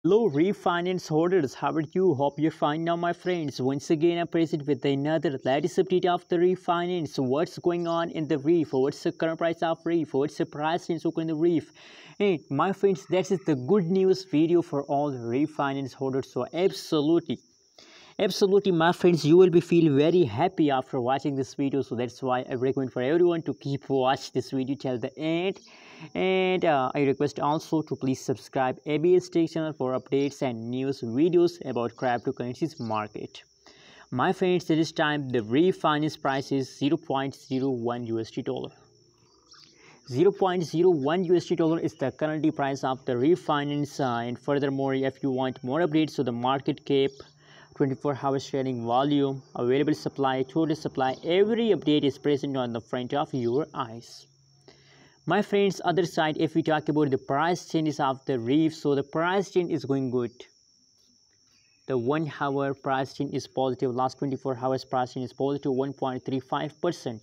Hello refinance holders, how are you? Hope you're fine now my friends. Once again I'm present with another latest update of the refinance. What's going on in the reef? What's the current price of reef? What's the price change in the reef? And my friends, that is the good news video for all refinance holders. So absolutely my friends, you will be feel very happy after watching this video. So that's why I recommend for everyone to keep watch this video till the end. And I request also to please subscribe ABS Tech channel for updates and news videos about cryptocurrencies market. My friends, at this time the refinance price is 0.01 USD dollar. 0.01 USD dollar is the currently price of the refinance. And furthermore, if you want more updates, so the market cap, 24 hours trading volume, available supply, total supply, every update is present on the front of your eyes. My friends, other side, if we talk about the price changes of the reef, so the price change is going good. The 1 hour price change is positive. Last 24 hours price change is positive 1.35%.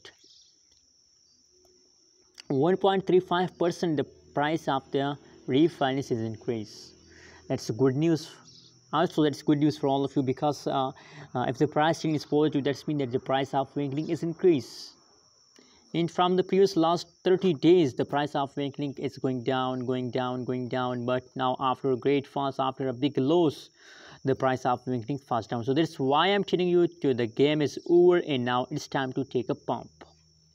1.35% the price of the refinance is increased. That's good news. Also, that's good news for all of you, because if the price change is positive, that means that the price of winkling is increased. And from the previous last 30 days, the price of winkling is going down. But now after a great fast, after a big loss, the price of winkling fast down. So that's why I'm telling you the game is over and now it's time to take a pump.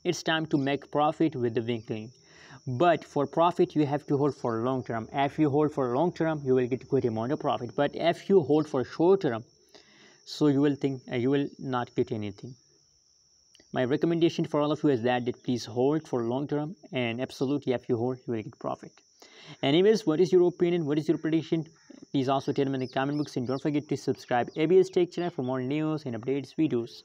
It's time to make profit with the winkling. But for profit, you have to hold for long term. If you hold for long term, you will get good amount of profit. But if you hold for short term, so you will think you will not get anything. My recommendation for all of you is that please hold for long term, and absolutely if you hold, you will get profit. Anyways, what is your opinion? What is your prediction? Please also tell me in the comment box, and don't forget to subscribe ABS Tech channel for more news and updates videos.